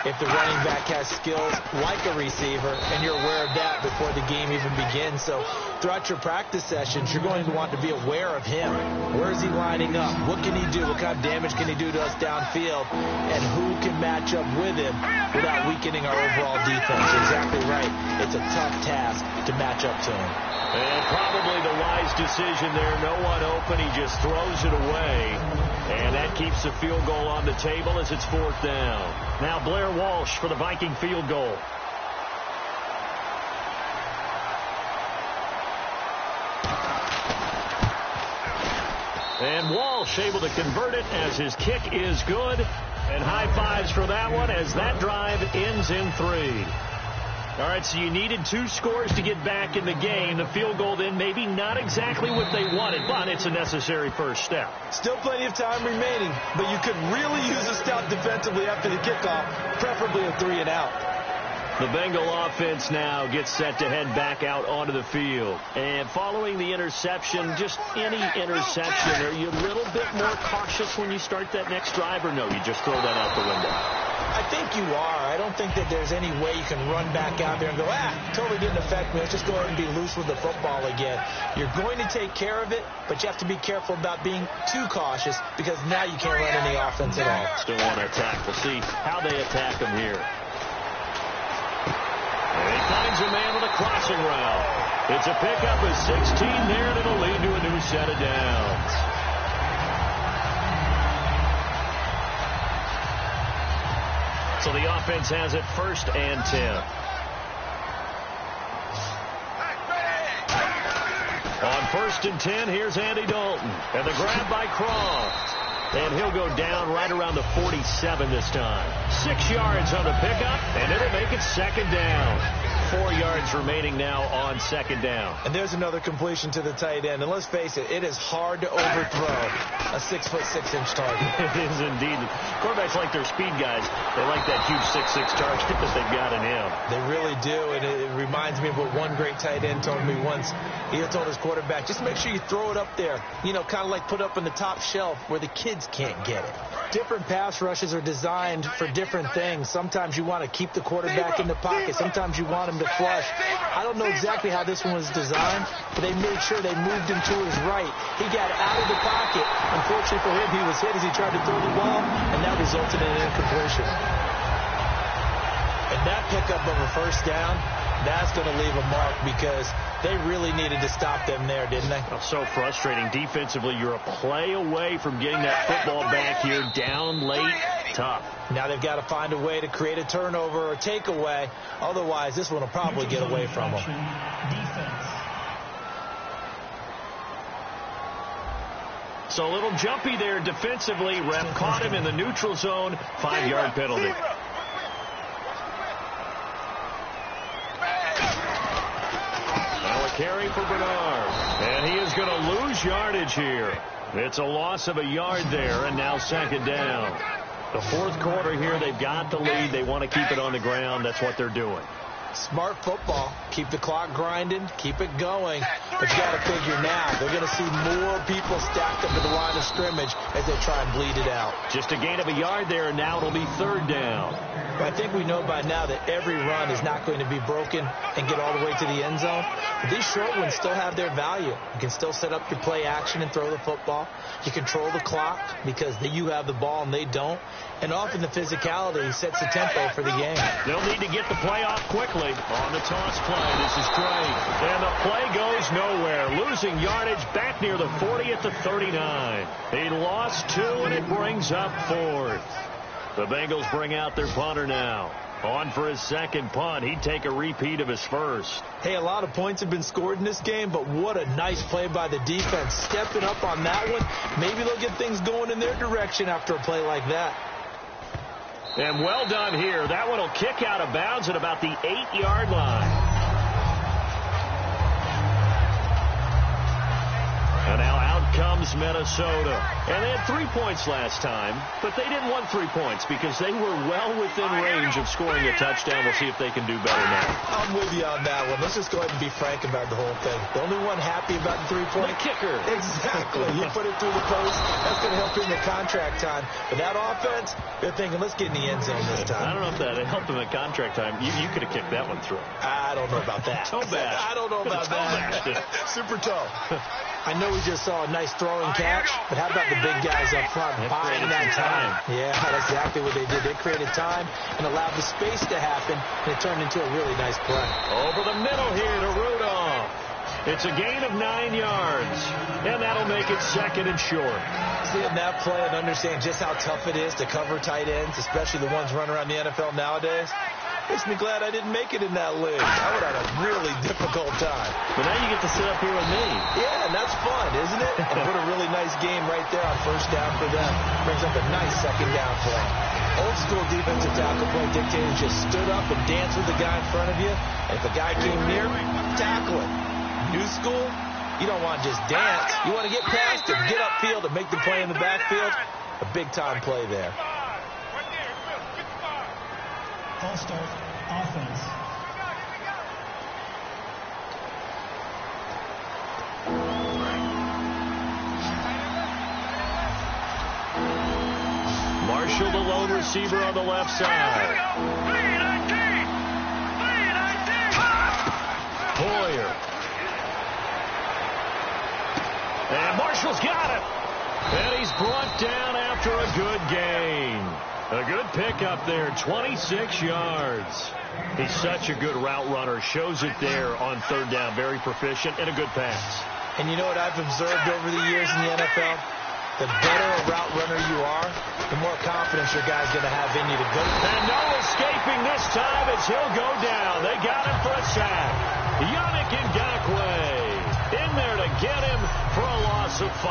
if the running back has skills like a receiver, and you're aware of that before the game even begins. So throughout your practice sessions, you're going to want to be aware of him. Where is he lining up? What can he do? What kind of damage can he do to us downfield? And who can match up with him without weakening our overall defense? You're exactly right. It's a tough task to match up to him. And probably the wise decision there. No one open. He just throws it away. And that keeps the field goal on the table as it's 4th down. Now Blair Walsh for the Viking field goal. And Walsh able to convert it as his kick is good. And high fives for that one as that drive ends in 3. All right, so you needed 2 scores to get back in the game. The field goal then maybe not exactly what they wanted, but it's a necessary first step. Still plenty of time remaining, but you could really use a stop defensively after the kickoff, preferably a 3-and-out. The Bengal offense now gets set to head back out onto the field. And following the interception, just any interception, are you a little bit more cautious when you start that next drive, or no, you just throw that out the window? I think you are. I don't think that there's any way you can run back out there and go, totally didn't affect me. Let's just go ahead and be loose with the football again. You're going to take care of it, but you have to be careful about being too cautious because now you can't run any offense at all. Still want to attack. We'll see how they attack him here. And he finds a man with a crossing route. It's a pickup of 16 there, and it'll lead to a new set of downs. So the offense has it 1st and 10. On 1st and 10, here's Andy Dalton. And the grab by Croft. And he'll go down right around the 47 this time. 6 yards on the pickup, and it'll make it second down. 4 yards remaining now on 2nd down. And there's another completion to the tight end. And let's face it, it is hard to overthrow a 6'6" target. It is indeed. Quarterbacks like their speed guys. They like that huge 6'6" target that they've got in him. They really do, and it reminds me of what one great tight end told me once. He told his quarterback, just make sure you throw it up there. You know, kind of like put up on the top shelf where the kids can't get it. Different pass rushes are designed for different things. Sometimes you want to keep the quarterback in the pocket. Sometimes you want him to flush. I don't know exactly how this one was designed, but they made sure they moved him to his right. He got out of the pocket. Unfortunately for him, he was hit as he tried to throw the ball, and that resulted in an incompletion. And that pickup of a 1st down, that's going to leave a mark because They really needed to stop them there, didn't they? Oh, so frustrating. Defensively, you're a play away from getting that football back here. Down late, tough. Now they've got to find a way to create a turnover or takeaway. Otherwise, this one will probably get away from them. Defense. So a little jumpy there defensively. Ref caught him in the neutral zone. 5-yard penalty. Now a carry for Bernard. And he is going to lose yardage here. It's a loss of a yard there, and now second down. The fourth quarter here, they've got the lead. They want to keep it on the ground. That's what they're doing. Smart football. Keep the clock grinding. Keep it going. But you got to figure now, they're going to see more people stacked up at the line of scrimmage as they try and bleed it out. Just a gain of a yard there, and now it'll be third down. But I think we know by now that every run is not going to be broken and get all the way to the end zone. But these short ones still have their value. You can still set up your play action and throw the football. You control the clock because you have the ball and they don't. And often the physicality sets the tempo for the game. They'll need to get the play off quickly on the toss play. This is great. And the play goes nowhere. Losing yardage back near the 40 at the 39. He lost 2, and it brings up fourth. The Bengals bring out their punter now. On for his second punt. He'd take a repeat of his first. Hey, a lot of points have been scored in this game, but what a nice play by the defense. Stepping up on that one. Maybe they'll get things going in their direction after a play like that. And well done here. That one will kick out of bounds at about the 8-yard line. And now out comes Minnesota. And they had 3 points last time, but they didn't want 3 points because they were well within range of scoring a touchdown. We'll see if they can do better now. I'm with you on that one. Let's just go ahead and be frank about the whole thing. The only one happy about the 3-point kicker. Exactly. You put it through the post. That's going to help you in the contract time. But that offense, they're thinking, let's get in the end zone this time. I don't know if that helped them at contract time. You could have kicked that one through. I don't know about that. Toe bash. I don't know about that. Super toe. I know we just saw a nice throwing catch, but how about the big guys up front buying that time? Yeah, that's exactly what they did. They created time and allowed the space to happen, and it turned into a really nice play. Over the middle here to Rudolph. It's a gain of 9 yards, and that'll make it second and short. Seeing that play and understand just how tough it is to cover tight ends, especially the ones running around the NFL nowadays, makes me glad I didn't make it in that league. I would have had a really difficult time. But now you get to sit up here with me. Yeah, and that's fun, isn't it? And put a really nice game right there on first down for them. Brings up a nice second down play. Old school defensive tackle play dictators just stood up and danced with the guy in front of you. And if a guy came near, tackle him. New school, you don't want to just dance. You want to get past him, get upfield, and make the play in the backfield. A big-time play there. False start offense. Marshall, the lone receiver on the left side. Hoyer. And Marshall's got it. And he's brought down after a good gain. A good pickup there, 26 yards. He's such a good route runner. Shows it there on third down. Very proficient and a good pass. And you know what I've observed over the years in the NFL? The better a route runner you are, the more confidence your guy's going to have in you to go. And no escaping this time as he'll go down. They got him for a sack. Yannick Ngakoue in there to get him for a loss of 5.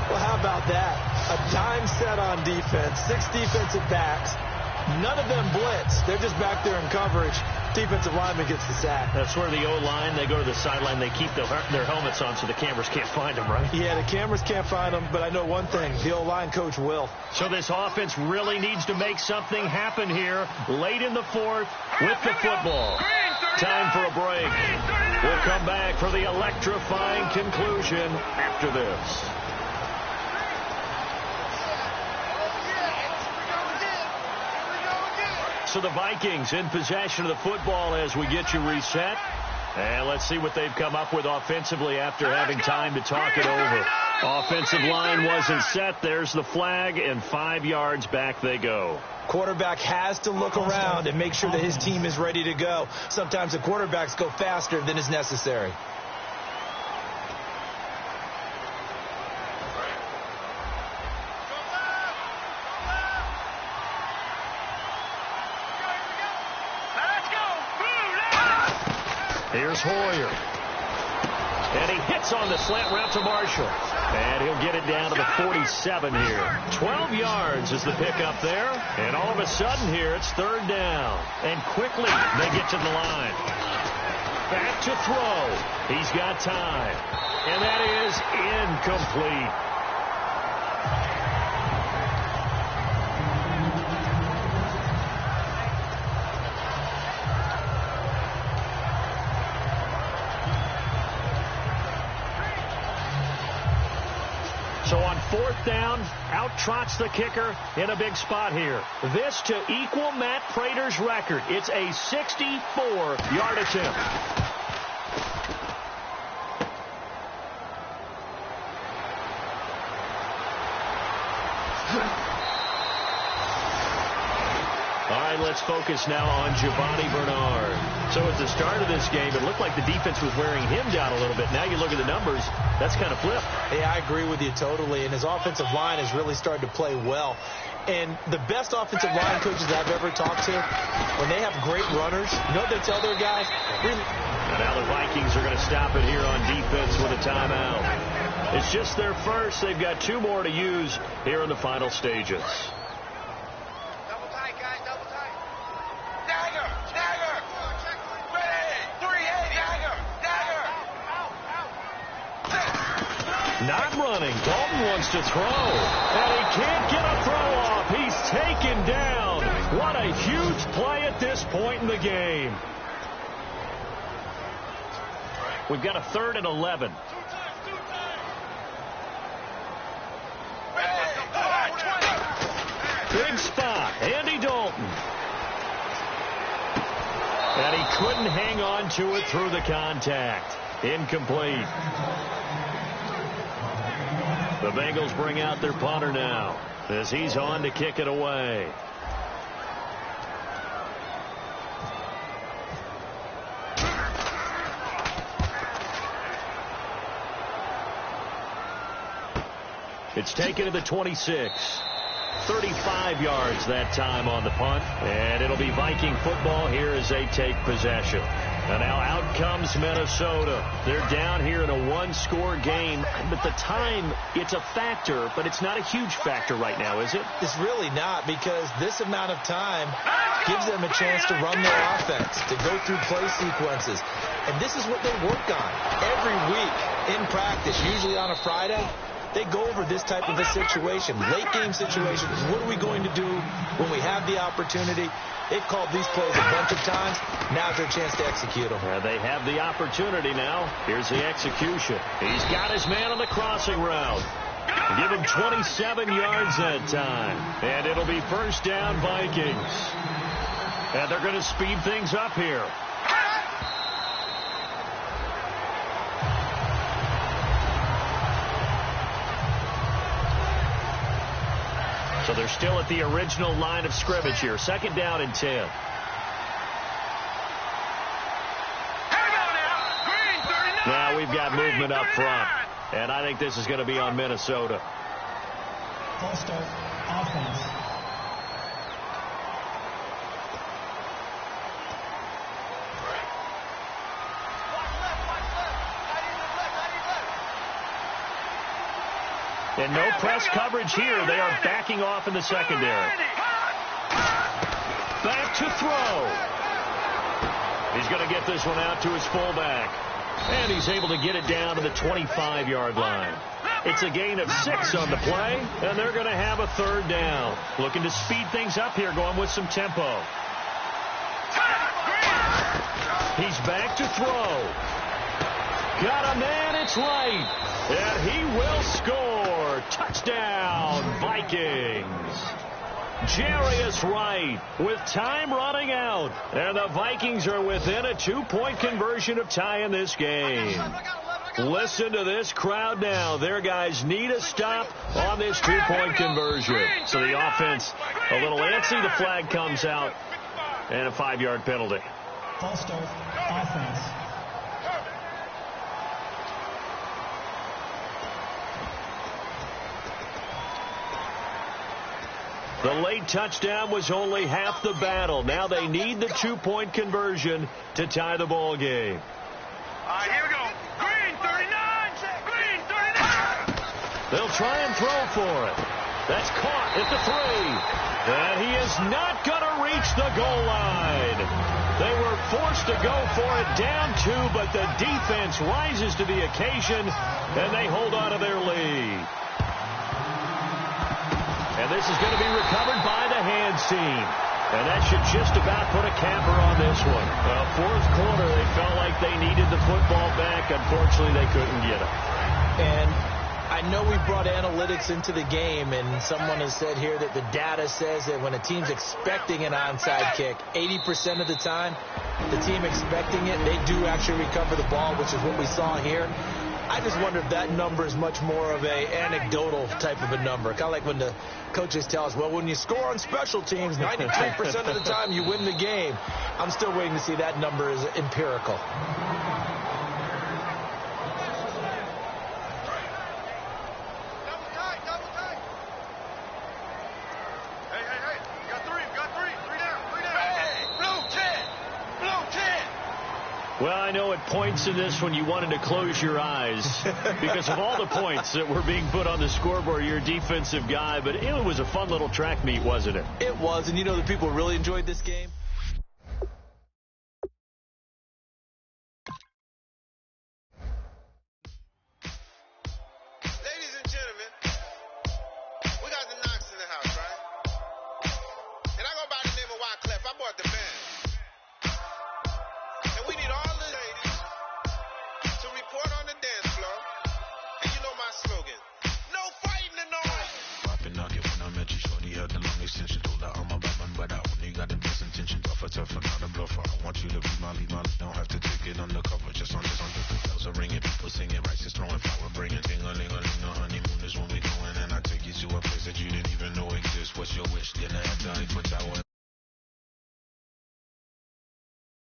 Well, how about that? A dime set on defense, 6 defensive backs. None of them blitz. They're just back there in coverage. Defensive lineman gets the sack. That's where the O-line, they go to the sideline, they keep their helmets on so the cameras can't find them, right? Yeah, the cameras can't find them, but I know one thing. The O-line coach will. So this offense really needs to make something happen here late in the fourth with the football. Time for a break. We'll come back for the electrifying conclusion after this. So the Vikings in possession of the football as we get you reset. And let's see what they've come up with offensively after having time to talk it over. Offensive line wasn't set. There's the flag, and 5 yards back they go. Quarterback has to look around and make sure that his team is ready to go. Sometimes the quarterbacks go faster than is necessary. Here's Hoyer. And he hits on the slant route to Marshall. And he'll get it down to the 47 here. 12 yards is the pickup there. And all of a sudden here, it's 3rd down. And quickly, they get to the line. Back to throw. He's got time. And that is incomplete. So on 4th down, out trots the kicker in a big spot here. This to equal Matt Prater's record. It's a 64-yard attempt. All right, let's focus now on Giovanni Bernard. So at the start of this game, it looked like the defense was wearing him down a little bit. Now you look at the numbers, that's kind of flipped. Yeah, I agree with you totally. And his offensive line has really started to play well. And the best offensive line coaches I've ever talked to, when they have great runners, you know what they tell their guys? And now the Vikings are going to stop it here on defense with a timeout. It's just their first. They've got 2 more to use here in the final stages. Not running. Dalton wants to throw. And he can't get a throw off. He's taken down. What a huge play at this point in the game. We've got a 3rd and 11. Big spot. Andy Dalton. And he couldn't hang on to it through the contact. Incomplete. The Bengals bring out their punter now as he's on to kick it away. It's taken to the 26. 35 yards that time on the punt. And it'll be Viking football here as they take possession. And now out comes Minnesota. They're down here in a 1-score game. But the time, it's a factor, but it's not a huge factor right now, is it? It's really not, because this amount of time gives them a chance to run their offense, to go through play sequences. And this is what they work on every week in practice, usually on a Friday. They go over this type of a situation, late-game situations. What are we going to do when we have the opportunity? They've called these plays a bunch of times. Now's their chance to execute them. They have the opportunity now. Here's the execution. He's got his man on the crossing route. Give him 27 yards that time. And it'll be 1st down Vikings. And they're going to speed things up here. So they're still at the original line of scrimmage here. 2nd down and 10. Now we've got movement up front. And I think this is going to be on Minnesota. False start, offense. And no press coverage here. They are backing off in the secondary. Back to throw. He's going to get this one out to his fullback. And he's able to get it down to the 25-yard line. It's a gain of 6 on the play, and they're going to have a 3rd down. Looking to speed things up here, going with some tempo. He's back to throw. Got a man, it's right. And he will score. Touchdown, Vikings. Jarius Wright with time running out. And the Vikings are within a 2-point conversion of tying this game. Listen to this crowd now. Their guys need a stop on this 2-point conversion. So the offense a little antsy. The flag comes out and a 5-yard penalty. False start, offense. The late touchdown was only half the battle. Now they need the 2-point conversion to tie the ball game. All right, here we go. Green 39. Green 39. They'll try and throw for it. That's caught at the 3. And he is not going to reach the goal line. They were forced to go for it down 2, but the defense rises to the occasion, and they hold on to their lead. And this is going to be recovered by the hands team. And that should just about put a capper on this one. Fourth quarter, they felt like they needed the football back. Unfortunately, they couldn't get it. And I know we brought analytics into the game, and someone has said here that the data says that when a team's expecting an onside kick, 80% of the time, the team expecting it, they do actually recover the ball, which is what we saw here. I just wonder if that number is much more of a anecdotal type of a number. Kind of like when the coaches tell us, well, when you score on special teams, 93% of the time you win the game. I'm still waiting to see that number is empirical. Well, I know at points in this one you wanted to close your eyes because of all the points that were being put on the scoreboard. You're a defensive guy, but it was a fun little track meet, wasn't it? It was, and you know the people really enjoyed this game?